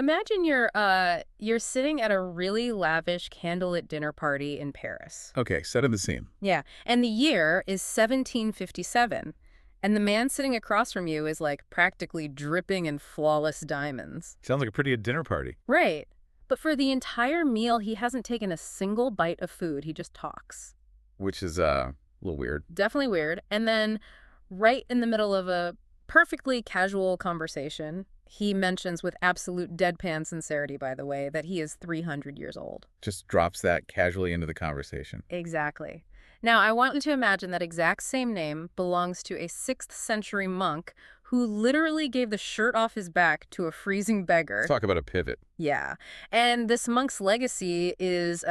Imagine you're sitting at a really lavish candlelit dinner party in Paris. Okay, setting the scene. Yeah, and the year is 1757, and the man sitting across from you is like practically dripping in flawless diamonds. Sounds like a pretty good dinner party. Right. But for the entire meal, he hasn't taken a single bite of food. He just talks. Which is a little weird. Definitely weird. And then right in the middle of a perfectly casual conversation, he mentions with absolute deadpan sincerity, by the way, that he is 300 years old. Just drops that casually into the conversation. Exactly. Now, I want you to imagine that exact same name belongs to a 6th century monk who literally gave the shirt off his back to a freezing beggar. Let's talk about a pivot. Yeah. And this monk's legacy is,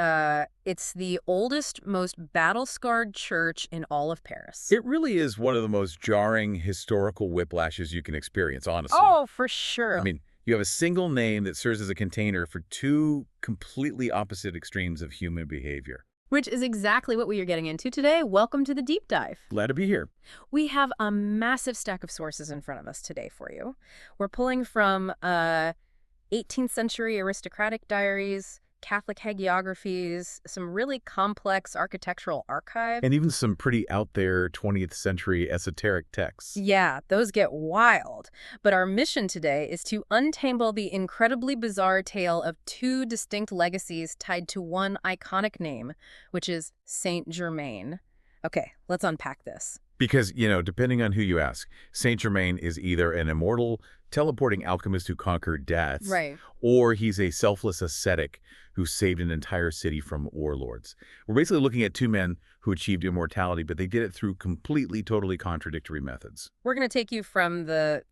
it's the oldest, most battle-scarred church in all of Paris. It really is one of the most jarring historical whiplashes you can experience, honestly. Oh, for sure. I mean, you have a single name that serves as a container for two completely opposite extremes of human behavior. Which is exactly what we are getting into today. Welcome to the deep dive. Glad to be here. We have a massive stack of sources in front of us today for you. We're pulling from 18th century aristocratic diaries, Catholic hagiographies, some really complex architectural archives. And even some pretty out there 20th century esoteric texts. Yeah, those get wild. But our mission today is to untangle the incredibly bizarre tale of two distinct legacies tied to one iconic name, which is Saint-Germain. Okay, let's unpack this. Because, depending on who you ask, Saint-Germain is either an immortal, teleporting alchemist who conquered death, Right. or he's a selfless ascetic who saved an entire city from warlords. We're basically looking at two men who achieved immortality, but they did it through completely, totally contradictory methods. We're going to take you from the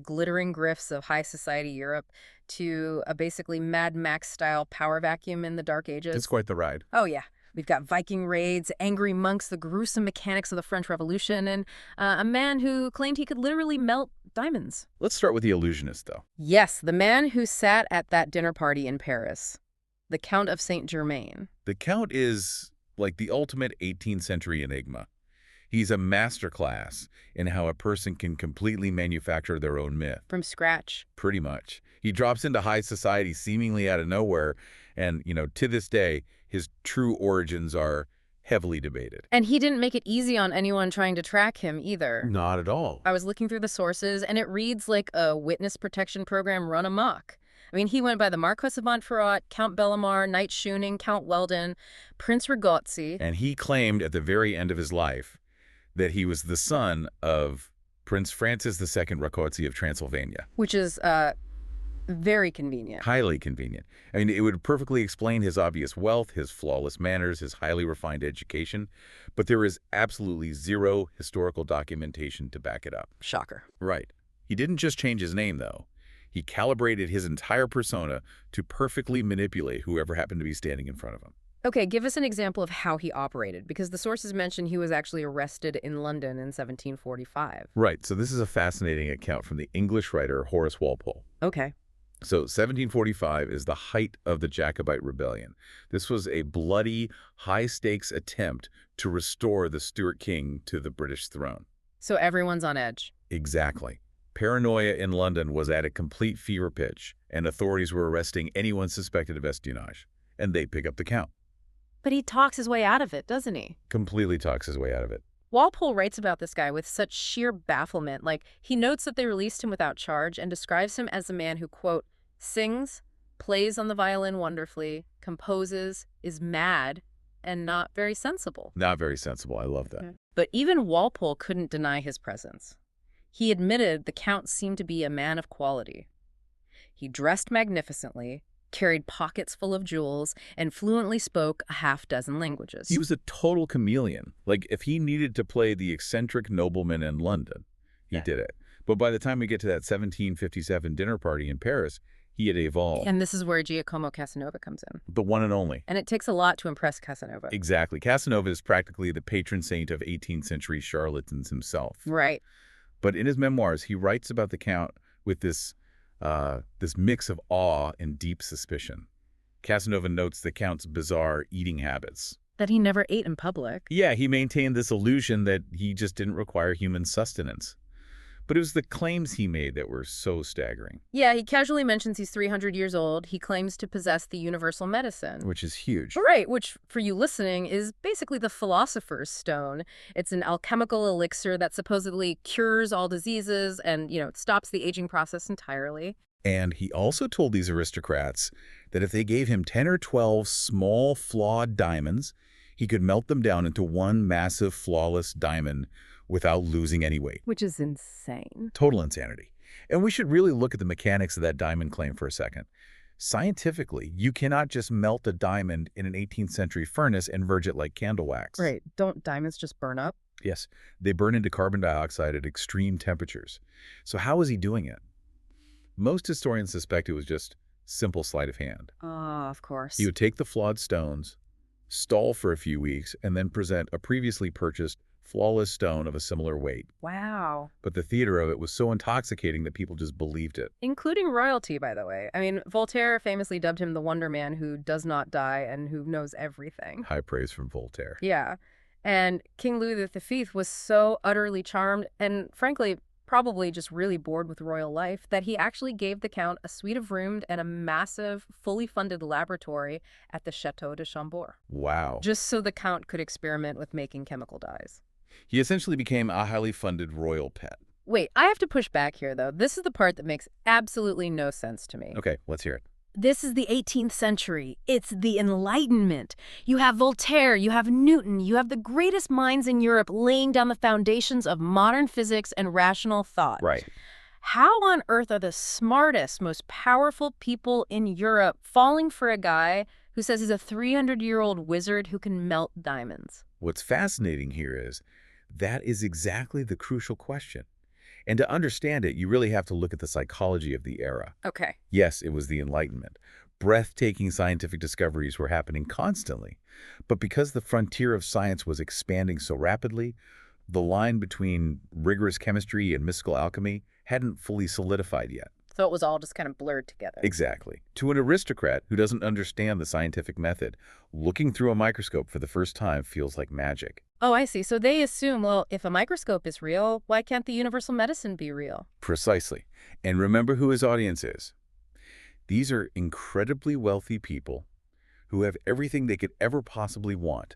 glittering grifts of high society Europe to a basically Mad Max-style power vacuum in the Dark Ages. It's quite the ride. Oh, yeah. We've got Viking raids, angry monks, the gruesome mechanics of the French Revolution, and a man who claimed he could literally melt diamonds. Let's start with the illusionist, though. Yes, the man who sat at that dinner party in Paris, the Count of Saint-Germain. The Count is like the ultimate 18th century enigma. He's a masterclass in how a person can completely manufacture their own myth. From scratch. Pretty much. He drops into high society seemingly out of nowhere, and, to this day, his true origins are heavily debated. And he didn't make it easy on anyone trying to track him either. Not at all. I was looking through the sources, and it reads like a witness protection program run amok. I mean, he went by the Marquess of Montferrat, Count Bellamar, Knight Shuning, Count Weldon, Prince Rigozzi. And he claimed at the very end of his life that he was the son of Prince Francis II Rákóczi of Transylvania. Which is very convenient. Highly convenient. I mean, it would perfectly explain his obvious wealth, his flawless manners, his highly refined education, but there is absolutely zero historical documentation to back it up. Shocker. Right. He didn't just change his name, though. He calibrated his entire persona to perfectly manipulate whoever happened to be standing in front of him. Okay, give us an example of how he operated, because the sources mention he was actually arrested in London in 1745. Right, so this is a fascinating account from the English writer Horace Walpole. Okay. So 1745 is the height of the Jacobite rebellion. This was a bloody, high-stakes attempt to restore the Stuart king to the British throne. So everyone's on edge. Exactly. Paranoia in London was at a complete fever pitch, and authorities were arresting anyone suspected of espionage. And they pick up the Count. But he talks his way out of it, doesn't he? Completely talks his way out of it. Walpole writes about this guy with such sheer bafflement. Like, he notes that they released him without charge and describes him as a man who, quote, sings, plays on the violin wonderfully, composes, is mad, and not very sensible. Not very sensible. I love that. But even Walpole couldn't deny his presence. He admitted the Count seemed to be a man of quality. He dressed magnificently, carried pockets full of jewels, and fluently spoke a half-dozen languages. He was a total chameleon. Like, if he needed to play the eccentric nobleman in London, he did it. But by the time we get to that 1757 dinner party in Paris, he had evolved. And this is where Giacomo Casanova comes in. The one and only. And it takes a lot to impress Casanova. Exactly. Casanova is practically the patron saint of 18th century charlatans himself. Right. But in his memoirs, he writes about the Count with this mix of awe and deep suspicion. Casanova notes the Count's bizarre eating habits. That he never ate in public. Yeah, he maintained this illusion that he just didn't require human sustenance. But it was the claims he made that were so staggering. Yeah, he casually mentions he's 300 years old. He claims to possess the universal medicine. Which is huge. Right, which, for you listening, is basically the philosopher's stone. It's an alchemical elixir that supposedly cures all diseases and, stops the aging process entirely. And he also told these aristocrats that if they gave him 10 or 12 small, flawed diamonds, he could melt them down into one massive, flawless diamond without losing any weight. Which is insane. Total insanity. And we should really look at the mechanics of that diamond claim for a second. Scientifically, you cannot just melt a diamond in an 18th century furnace and verge it like candle wax. Right. Don't diamonds just burn up? Yes. They burn into carbon dioxide at extreme temperatures. So how is he doing it? Most historians suspect it was just simple sleight of hand. Of course. He would take the flawed stones, stall for a few weeks, and then present a previously purchased flawless stone of a similar weight. Wow. But the theater of it was so intoxicating that people just believed it. Including royalty, by the way. I mean, Voltaire famously dubbed him the Wonder Man who does not die and who knows everything. High praise from Voltaire. Yeah. And King Louis V was so utterly charmed and, frankly, probably just really bored with royal life that he actually gave the Count a suite of rooms and a massive, fully funded laboratory at the Chateau de Chambord. Wow. Just so the Count could experiment with making chemical dyes. He essentially became a highly funded royal pet. Wait, I have to push back here, though. This is the part that makes absolutely no sense to me. Okay, let's hear it. This is the 18th century. It's the Enlightenment. You have Voltaire, you have Newton, you have the greatest minds in Europe laying down the foundations of modern physics and rational thought. Right. How on earth are the smartest, most powerful people in Europe falling for a guy who says he's a 300-year-old wizard who can melt diamonds? What's fascinating here is that is exactly the crucial question. And to understand it, you really have to look at the psychology of the era. Okay. Yes, it was the Enlightenment. Breathtaking scientific discoveries were happening constantly. But because the frontier of science was expanding so rapidly, the line between rigorous chemistry and mystical alchemy hadn't fully solidified yet. So it was all just kind of blurred together. Exactly. To an aristocrat who doesn't understand the scientific method, looking through a microscope for the first time feels like magic. Oh, I see. So they assume, well, if a microscope is real, why can't the universal medicine be real? Precisely. And remember who his audience is. These are incredibly wealthy people who have everything they could ever possibly want,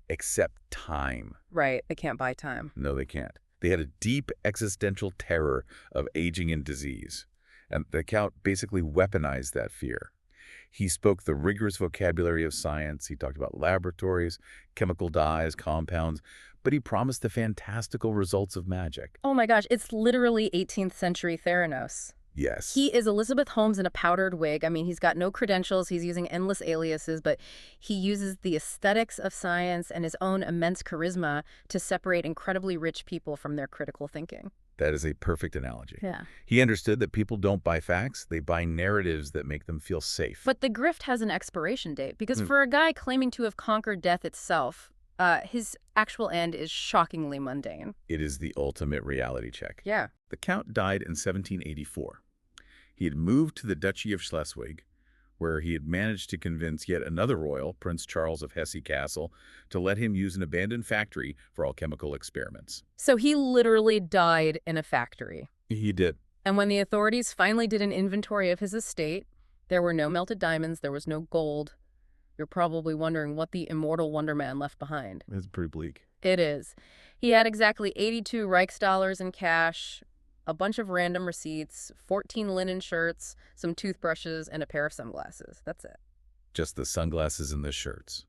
except time. Right. They can't buy time. No, they can't. They had a deep existential terror of aging and disease. And the Count basically weaponized that fear. He spoke the rigorous vocabulary of science. He talked about laboratories, chemical dyes, compounds, but he promised the fantastical results of magic. Oh my gosh, it's literally 18th century Theranos. Yes. He is Elizabeth Holmes in a powdered wig. I mean, he's got no credentials. He's using endless aliases, but he uses the aesthetics of science and his own immense charisma to separate incredibly rich people from their critical thinking. That is a perfect analogy. Yeah. He understood that people don't buy facts, they buy narratives that make them feel safe. But the grift has an expiration date, because for a guy claiming to have conquered death itself, his actual end is shockingly mundane. It is the ultimate reality check. Yeah. The Count died in 1784. He had moved to the Duchy of Schleswig, where he had managed to convince yet another royal, Prince Charles of Hesse-Kassel, to let him use an abandoned factory for alchemical experiments. So he literally died in a factory. He did. And when the authorities finally did an inventory of his estate, there were no melted diamonds, there was no gold. You're probably wondering what the immortal Wonder Man left behind. It's pretty bleak. It is. He had exactly 82 Reichsdollars in cash, a bunch of random receipts, 14 linen shirts, some toothbrushes, and a pair of sunglasses. That's it. Just the sunglasses and the shirts.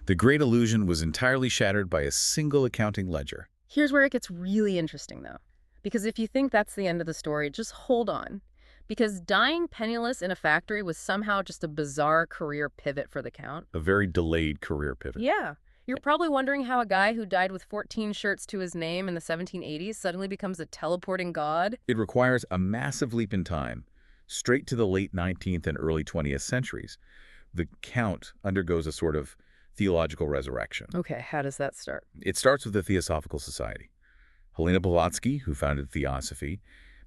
The great illusion was entirely shattered by a single accounting ledger. Here's where it gets really interesting, though. Because if you think that's the end of the story, just hold on. Because dying penniless in a factory was somehow just a bizarre career pivot for the Count. A very delayed career pivot. Yeah. You're probably wondering how a guy who died with 14 shirts to his name in the 1780s suddenly becomes a teleporting god. It requires a massive leap in time, straight to the late 19th and early 20th centuries. The Count undergoes a sort of theological resurrection. Okay, how does that start? It starts with the Theosophical Society. Helena Blavatsky, who founded Theosophy,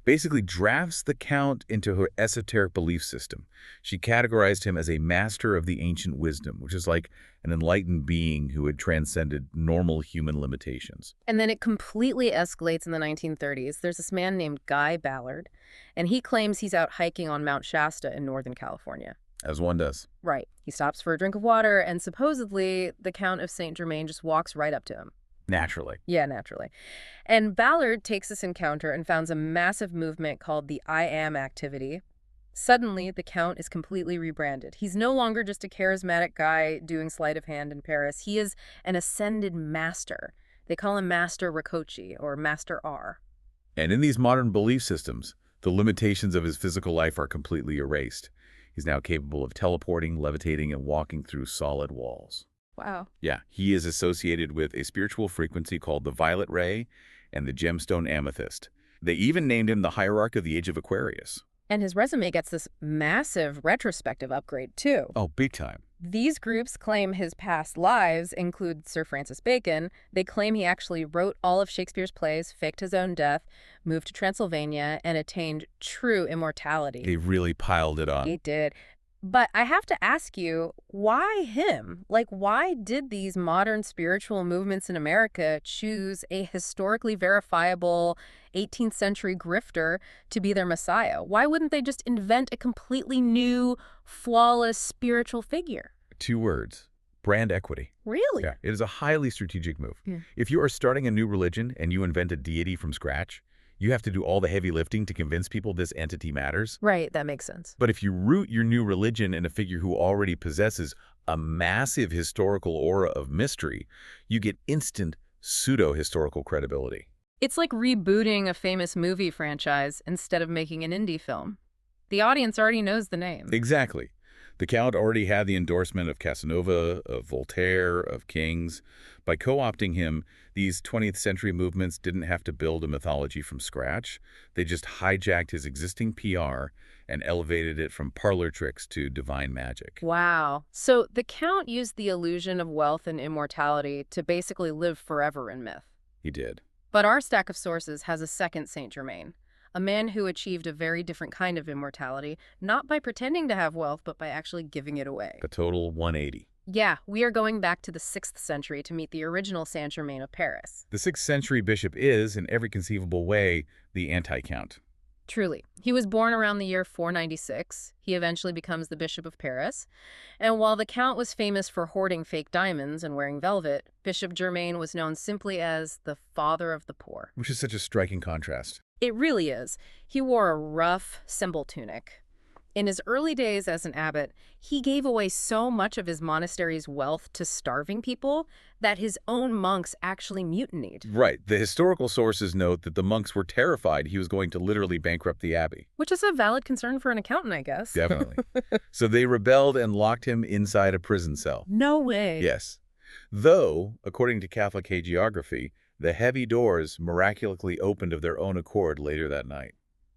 basically drafts the Count into her esoteric belief system. She categorized him as a master of the ancient wisdom, which is like an enlightened being who had transcended normal human limitations. And then it completely escalates in the 1930s. There's this man named Guy Ballard, and he claims he's out hiking on Mount Shasta in Northern California. As one does. Right. He stops for a drink of water, and supposedly the Count of Saint-Germain just walks right up to him. Naturally. Yeah, naturally. And Ballard takes this encounter and founds a massive movement called the I Am activity. Suddenly, the Count is completely rebranded. He's no longer just a charismatic guy doing sleight of hand in Paris. He is an ascended master. They call him Master Rakoczy, or Master R. And in these modern belief systems, the limitations of his physical life are completely erased. He's now capable of teleporting, levitating, and walking through solid walls. Wow. Yeah, he is associated with a spiritual frequency called the violet ray and the gemstone amethyst. They even named him the hierarch of the age of Aquarius. And his resume gets this massive retrospective upgrade, too. Oh, big time. These groups claim his past lives include Sir Francis Bacon. They claim he actually wrote all of Shakespeare's plays, faked his own death, moved to Transylvania, and attained true immortality. They really piled it on. He did. But I have to ask you, why him? Like, why did these modern spiritual movements in America choose a historically verifiable 18th century grifter to be their messiah? Why wouldn't they just invent a completely new, flawless spiritual figure? 2 words. Brand equity. Really? Yeah, it is a highly strategic move. Yeah. If you are starting a new religion and you invent a deity from scratch, you have to do all the heavy lifting to convince people this entity matters. Right, that makes sense. But if you root your new religion in a figure who already possesses a massive historical aura of mystery, you get instant pseudo-historical credibility. It's like rebooting a famous movie franchise instead of making an indie film. The audience already knows the name. Exactly. The Count already had the endorsement of Casanova, of Voltaire, of kings. By co-opting him, these 20th century movements didn't have to build a mythology from scratch. They just hijacked his existing PR and elevated it from parlor tricks to divine magic. Wow. So the Count used the illusion of wealth and immortality to basically live forever in myth. He did. But our stack of sources has a second Saint-Germain, a man who achieved a very different kind of immortality, not by pretending to have wealth, but by actually giving it away. A total 180. Yeah, we are going back to the 6th century to meet the original Saint-Germain of Paris. The 6th century bishop is, in every conceivable way, the anti-Count. Truly. He was born around the year 496. He eventually becomes the Bishop of Paris. And while the Count was famous for hoarding fake diamonds and wearing velvet, Bishop Germain was known simply as the father of the poor. Which is such a striking contrast. It really is. He wore a rough, simple tunic. In his early days as an abbot, he gave away so much of his monastery's wealth to starving people that his own monks actually mutinied. Right. The historical sources note that the monks were terrified he was going to literally bankrupt the abbey. Which is a valid concern for an accountant, I guess. Definitely. So they rebelled and locked him inside a prison cell. No way. Yes. Though, according to Catholic hagiography, the heavy doors miraculously opened of their own accord later that night.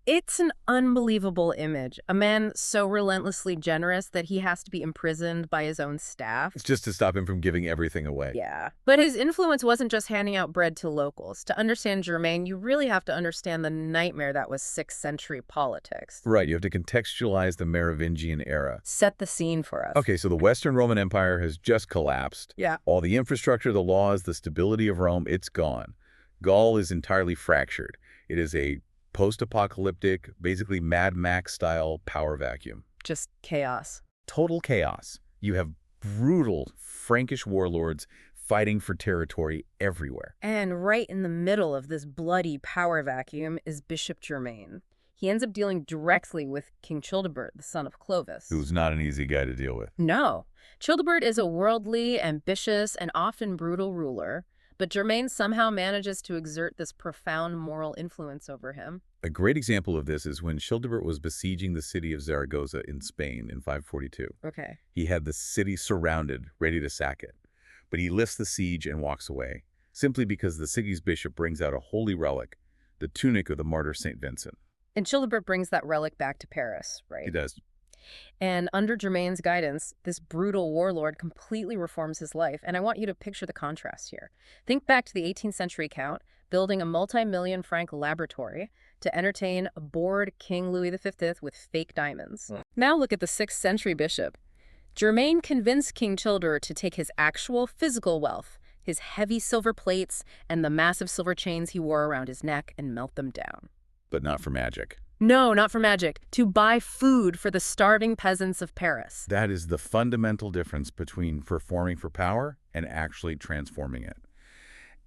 It's an unbelievable image. A man so relentlessly generous that he has to be imprisoned by his own staff. It's just to stop him from giving everything away. Yeah. But his influence wasn't just handing out bread to locals. To understand Germain, you really have to understand the nightmare that was 6th century politics. Right, you have to contextualize the Merovingian era. Set the scene for us. Okay, so the Western Roman Empire has just collapsed. Yeah. All the infrastructure, the laws, the stability of Rome, it's gone. Gaul is entirely fractured. It is a post-apocalyptic, basically Mad Max-style power vacuum. Just chaos. Total chaos. You have brutal Frankish warlords fighting for territory everywhere. And right in the middle of this bloody power vacuum is Bishop Germain. He ends up dealing directly with King Childebert, the son of Clovis. Who's not an easy guy to deal with. No. Childebert is a worldly, ambitious, and often brutal ruler. But Germain somehow manages to exert this profound moral influence over him. A great example of this is when Childebert was besieging the city of Zaragoza in Spain in 542. Okay. He had the city surrounded, ready to sack it. But he lifts the siege and walks away, simply because the city's bishop brings out a holy relic, the tunic of the martyr St. Vincent. And Childebert brings that relic back to Paris, right? He does. And under Germain's guidance, this brutal warlord completely reforms his life. And I want you to picture the contrast here. Think back to the 18th century Count, building a multi-million franc laboratory, to entertain a bored King Louis XV with fake diamonds. Now look at the 6th century bishop. Germain convinced King Childebert to take his actual physical wealth, his heavy silver plates and the massive silver chains he wore around his neck, and melt them down. But not for magic. No, not for magic. To buy food for the starving peasants of Paris. That is the fundamental difference between performing for power and actually transforming it.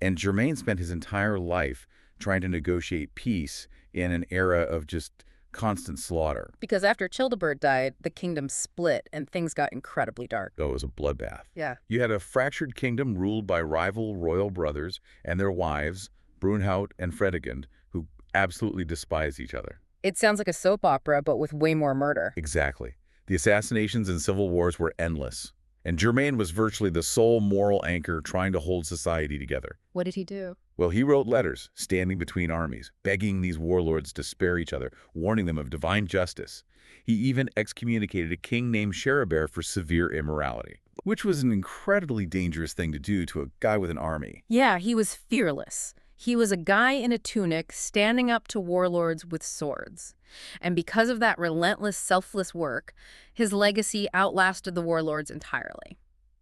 And Germain spent his entire life trying to negotiate peace in an era of just constant slaughter. Because after Childebert died, the kingdom split and things got incredibly dark. Oh, it was a bloodbath. Yeah. You had a fractured kingdom ruled by rival royal brothers and their wives, Brunhaut and Fredegund, who absolutely despised each other. It sounds like a soap opera, but with way more murder. Exactly. The assassinations and civil wars were endless. And Germain was virtually the sole moral anchor trying to hold society together. What did he do? Well, he wrote letters standing between armies, begging these warlords to spare each other, warning them of divine justice. He even excommunicated a king named Childebert for severe immorality, which was an incredibly dangerous thing to do to a guy with an army. Yeah, he was fearless. He was a guy in a tunic standing up to warlords with swords. And because of that relentless, selfless work, his legacy outlasted the warlords entirely.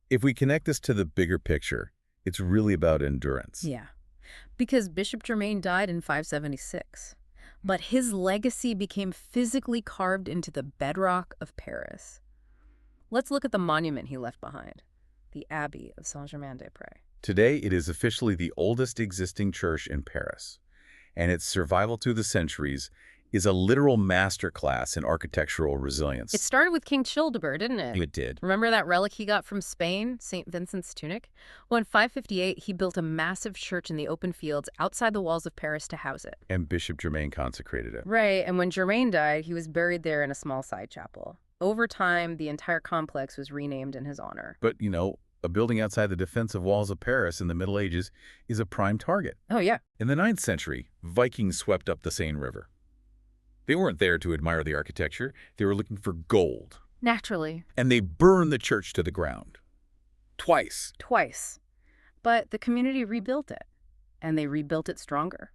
If we connect this to the bigger picture, it's really about endurance. Yeah, because Bishop Germain died in 576. But his legacy became physically carved into the bedrock of Paris. Let's look at the monument he left behind, the Abbey of Saint-Germain-des-Prés. Today, it is officially the oldest existing church in Paris, and its survival through the centuries is a literal masterclass in architectural resilience. It started with King Childebert, didn't it? It did. Remember that relic he got from Spain, St. Vincent's tunic? Well, in 558, he built a massive church in the open fields outside the walls of Paris to house it. And Bishop Germain consecrated it. Right, and when Germain died, he was buried there in a small side chapel. Over time, the entire complex was renamed in his honor. But, a building outside the defensive walls of Paris in the Middle Ages is a prime target. Oh, yeah. In the 9th century, Vikings swept up the Seine River. They weren't there to admire the architecture. They were looking for gold. Naturally. And they burned the church to the ground. Twice. Twice. But the community rebuilt it, and they rebuilt it stronger.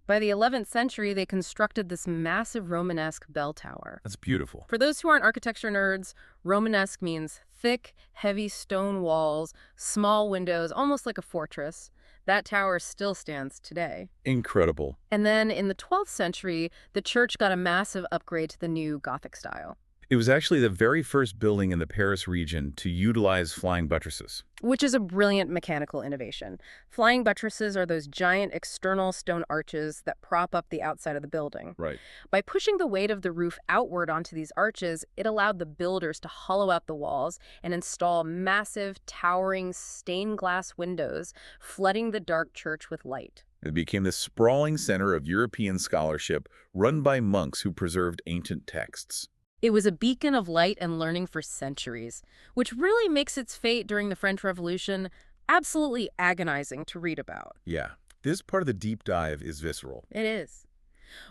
By the 11th century, they constructed this massive Romanesque bell tower. That's beautiful. For those who aren't architecture nerds, Romanesque means thick, heavy stone walls, small windows, almost like a fortress. That tower still stands today. Incredible. And then in the 12th century, the church got a massive upgrade to the new Gothic style. It was actually the very first building in the Paris region to utilize flying buttresses. Which is a brilliant mechanical innovation. Flying buttresses are those giant external stone arches that prop up the outside of the building. Right. By pushing the weight of the roof outward onto these arches, it allowed the builders to hollow out the walls and install massive, towering stained glass windows, flooding the dark church with light. It became the sprawling center of European scholarship run by monks who preserved ancient texts. It was a beacon of light and learning for centuries, which really makes its fate during the French Revolution absolutely agonizing to read about. Yeah, this part of the deep dive is visceral. It is.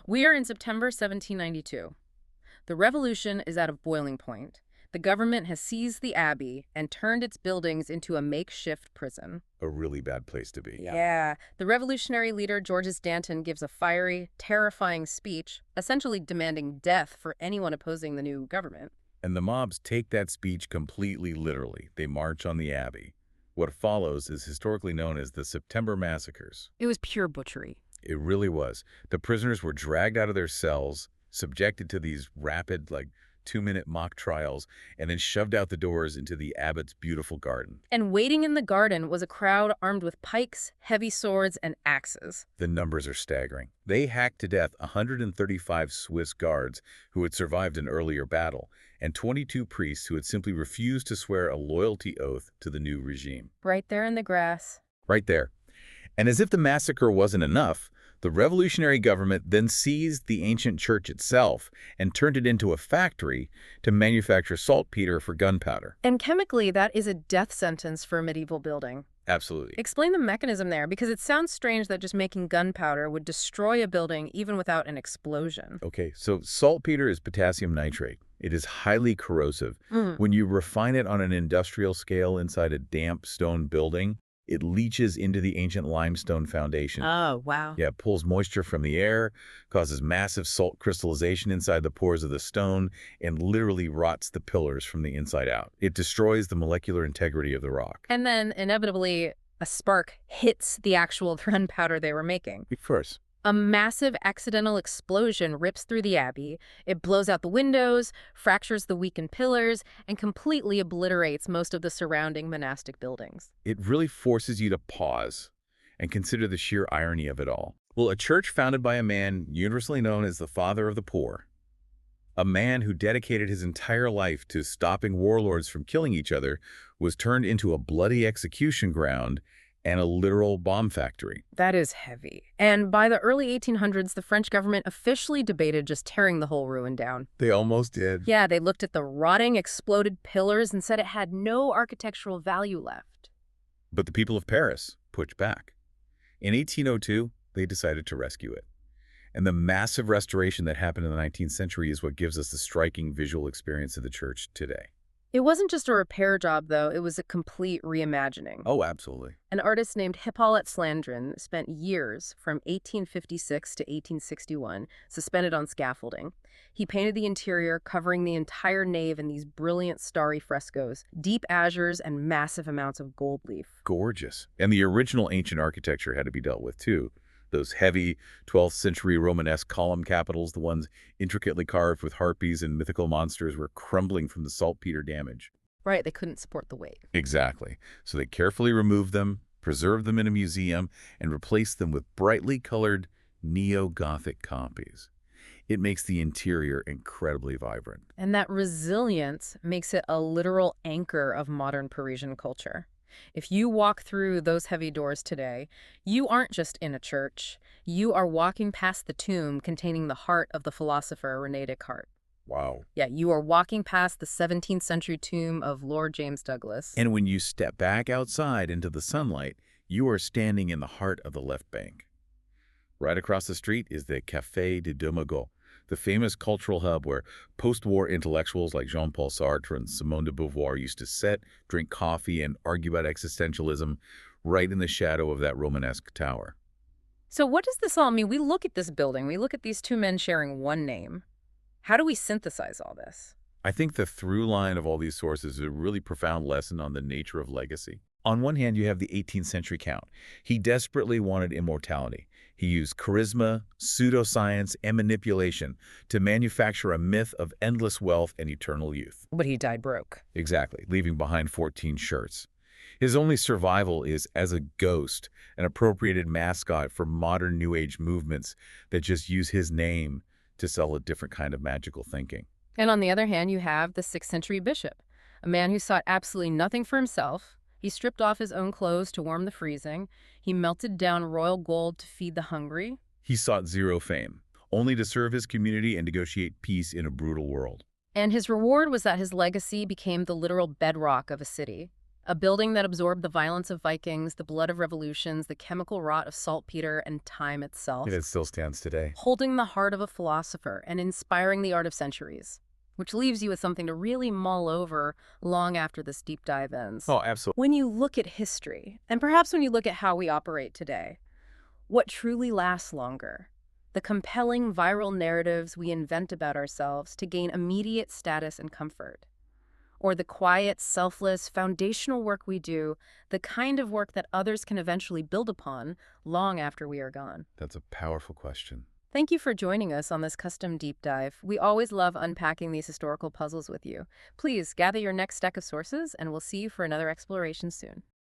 We are in September 1792. The revolution is at a boiling point. The government has seized the abbey and turned its buildings into a makeshift prison. A really bad place to be. Yeah. The revolutionary leader, Georges Danton, gives a fiery, terrifying speech, essentially demanding death for anyone opposing the new government. And the mobs take that speech completely literally. They march on the abbey. What follows is historically known as the September Massacres. It was pure butchery. It really was. The prisoners were dragged out of their cells, subjected to these rapid, 2-minute mock trials, and then shoved out the doors into the abbot's beautiful garden. And waiting in the garden was a crowd armed with pikes, heavy swords, and axes. The numbers are staggering. They hacked to death 135 Swiss guards who had survived an earlier battle, and 22 priests who had simply refused to swear a loyalty oath to the new regime. Right there in the grass. Right there. And as if the massacre wasn't enough, the revolutionary government then seized the ancient church itself and turned it into a factory to manufacture saltpeter for gunpowder. And chemically, that is a death sentence for a medieval building. Absolutely. Explain the mechanism there, because it sounds strange that just making gunpowder would destroy a building even without an explosion. Okay, so saltpeter is potassium nitrate. It is highly corrosive. When you refine it on an industrial scale inside a damp stone building, It leaches into the ancient limestone foundation. Oh, wow. Yeah, it pulls moisture from the air, causes massive salt crystallization inside the pores of the stone, and literally rots the pillars from the inside out. It destroys the molecular integrity of the rock. And then, inevitably, a spark hits the actual gunpowder they were making. Of course. A massive accidental explosion rips through the abbey. It blows out the windows, fractures the weakened pillars, and completely obliterates most of the surrounding monastic buildings. It really forces you to pause and consider the sheer irony of it all. Well, a church founded by a man universally known as the father of the poor, a man who dedicated his entire life to stopping warlords from killing each other, was turned into a bloody execution ground and a literal bomb factory. That is heavy. And by the early 1800s, the French government officially debated just tearing the whole ruin down. They almost did. Yeah, they looked at the rotting, exploded pillars and said it had no architectural value left. But the people of Paris pushed back. In 1802, they decided to rescue it. And the massive restoration that happened in the 19th century is what gives us the striking visual experience of the church today. It wasn't just a repair job, though. It was a complete reimagining. Oh, absolutely. An artist named Hippolyte Flandrin spent years, from 1856 to 1861, suspended on scaffolding. He painted the interior, covering the entire nave in these brilliant starry frescoes, deep azures, and massive amounts of gold leaf. Gorgeous. And the original ancient architecture had to be dealt with, too. Those heavy 12th century Romanesque column capitals, the ones intricately carved with harpies and mythical monsters, were crumbling from the saltpeter damage. Right, they couldn't support the weight. Exactly. So they carefully removed them, preserved them in a museum, and replaced them with brightly colored neo-Gothic copies. It makes the interior incredibly vibrant. And that resilience makes it a literal anchor of modern Parisian culture. If you walk through those heavy doors today, you aren't just in a church. You are walking past the tomb containing the heart of the philosopher René Descartes. Wow. Yeah, you are walking past the 17th century tomb of Lord James Douglas. And when you step back outside into the sunlight, you are standing in the heart of the left bank. Right across the street is the Café de Domago, the famous cultural hub where post-war intellectuals like Jean-Paul Sartre and Simone de Beauvoir used to sit, drink coffee, and argue about existentialism right in the shadow of that Romanesque tower. So what does this all mean? We look at this building, we look at these two men sharing one name. How do we synthesize all this? I think the through line of all these sources is a really profound lesson on the nature of legacy. On one hand, you have the 18th century Count. He desperately wanted immortality. He used charisma, pseudoscience, and manipulation to manufacture a myth of endless wealth and eternal youth. But he died broke. Exactly, leaving behind 14 shirts. His only survival is as a ghost, an appropriated mascot for modern New Age movements that just use his name to sell a different kind of magical thinking. And on the other hand, you have the 6th century bishop, a man who sought absolutely nothing for himself. He stripped off his own clothes to warm the freezing. He melted down royal gold to feed the hungry. He sought zero fame, only to serve his community and negotiate peace in a brutal world. And his reward was that his legacy became the literal bedrock of a city, a building that absorbed the violence of Vikings, the blood of revolutions, the chemical rot of saltpeter, and time itself. And it still stands today. Holding the heart of a philosopher and inspiring the art of centuries. Which leaves you with something to really mull over long after this deep dive ends. Oh, absolutely. When you look at history, and perhaps when you look at how we operate today, what truly lasts longer? The compelling viral narratives we invent about ourselves to gain immediate status and comfort? Or the quiet, selfless, foundational work we do, the kind of work that others can eventually build upon long after we are gone? That's a powerful question. Thank you for joining us on this custom deep dive. We always love unpacking these historical puzzles with you. Please gather your next stack of sources, and we'll see you for another exploration soon.